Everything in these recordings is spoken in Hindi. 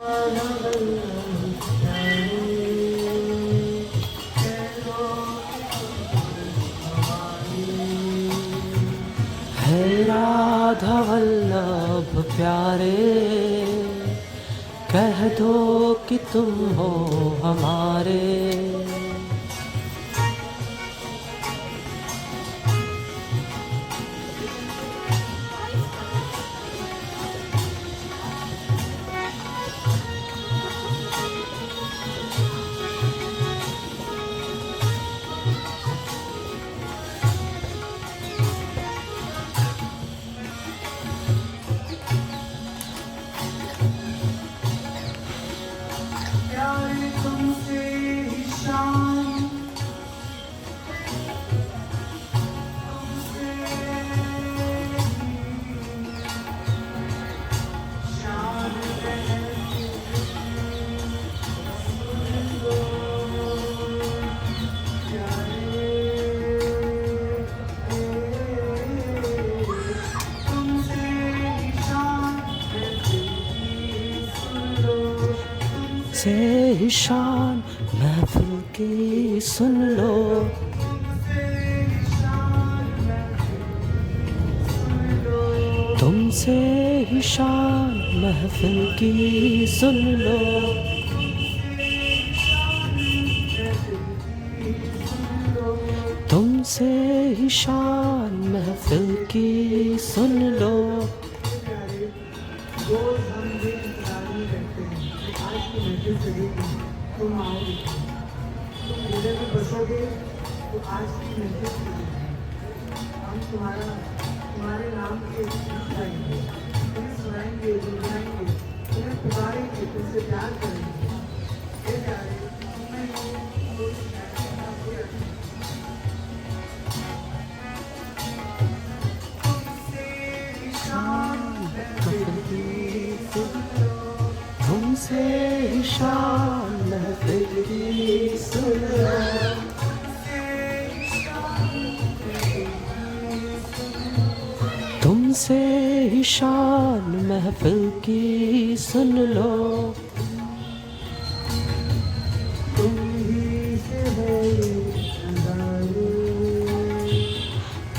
है राधा वल्लभ प्यारे, कह दो कि तुम हो हमारे। प्यारे तुमसे ही शाम, तुमसे शाम रहती सुनो प्यारे, तुमसे ही शाम रहती सुनो। से ही शान महफिल की सुन लो, तुमसे ही शान महफिल की सुन लो। तुमसे ही शान महफिल की सुन लो। रोज हम ये इंतजार में रहते हैं कि आज की महफिल चलेगी, तुम आओगे, तुम हृदय में बसोगे तो आज की महफिल चलेगी। हम तुम्हारे नाम के गीत गाएंगे, तुम्हें सुनाएंगे, गुनगुनाएंगे, तुम्हें पुकारेंगे, तुमसे प्यार करेंगे। ये प्यारे तुम्हें कोई ऐसा ना कोई तुमसे ही शाम तुमसे ही शान महफिल की सुन लो। तुमसे ही शान महफिल की सुन लो। तुम ही से है नज़ारे,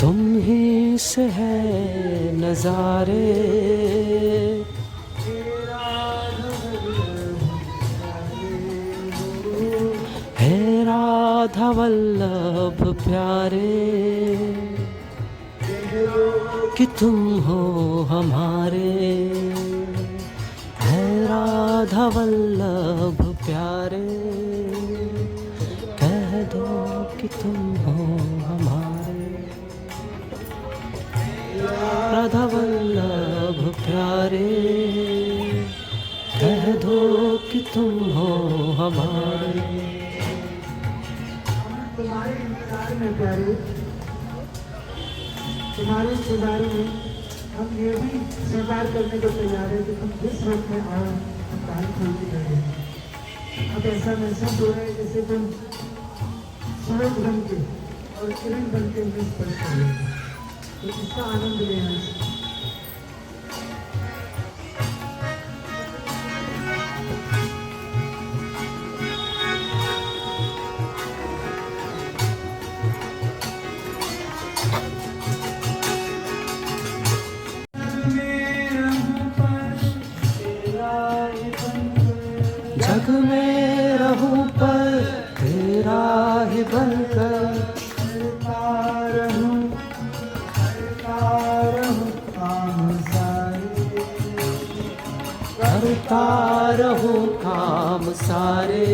तुम ही से है नजारे। है राधा वल्लभ प्यारे, कि तुम हो हमारे। है राधा वल्लभ प्यारे, कह दो कि तुम हो हमारे। राधा वल्लभ प्यारे, कह दो कि तुम हो हमारे। तुम्हारे इंतजार में प्यारे, तुम्हारे इंतजार में हम ये भी स्वीकार करने को तैयार है कि तुम जिस रूप में आओ हम कहानी खोलती रहेंगे। अब ऐसा महसूस हो रहा है जैसे तुम सूरज बन के और किरण बन के हमें स्पर्श करेंगे, तो इसका आनंद लेना है। जग में रहूं पर तेरा ही बनकर, करता रहूं काम सारे।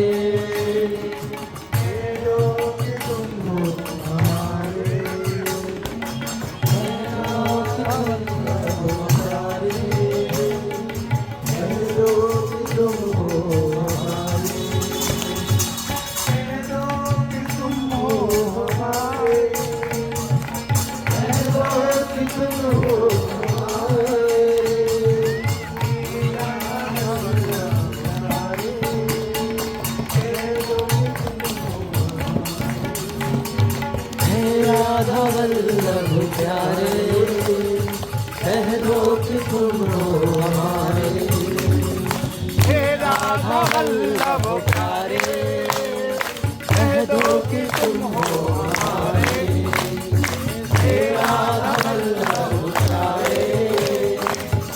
राधा वल्लभ प्यारे, कह दो कि तुम हो हमारे। हे राधा वल्लभ प्यारे,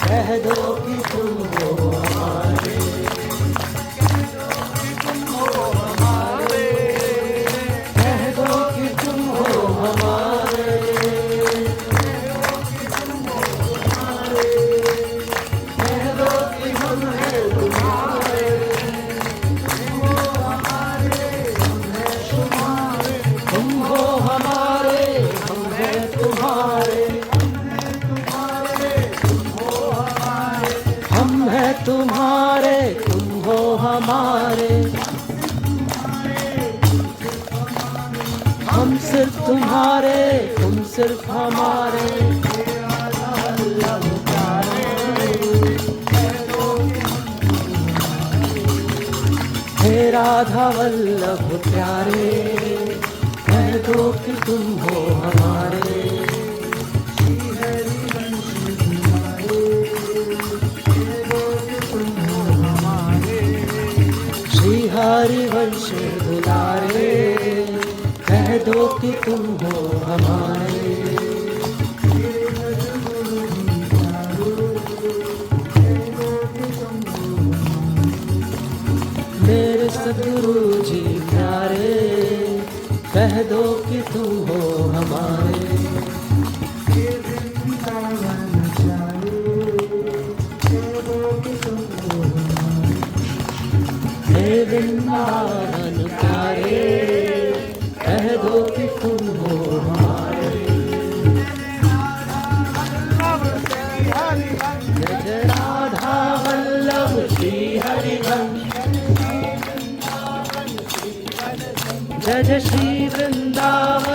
कह दो कि तुम हो हमारे। कह दो कि तुम हो हमारे। कह दो कि हम हैं तुम्हारे। तुम हो हमारे, हम हैं तुम्हारे। हम हैं तुम्हारे, तुम हो हमारे। हम सिर्फ तुम्हारे, तुम सिर्फ हमारे। हे राधा वल्लभ प्यारे, कह दो कि तुम हो हमारे। श्री हरि वंश दुलारे, कह दो कि तुम हो हमारे। मेरे सतगुरु जी प्यारे, कह दो कि तुम हो हमारे। हे वृंदावन प्यारे, कह दो कि तुम हो हमारे। जय राधा वल्लभ श्री हरिवंश, जय जय श्री वृंदावन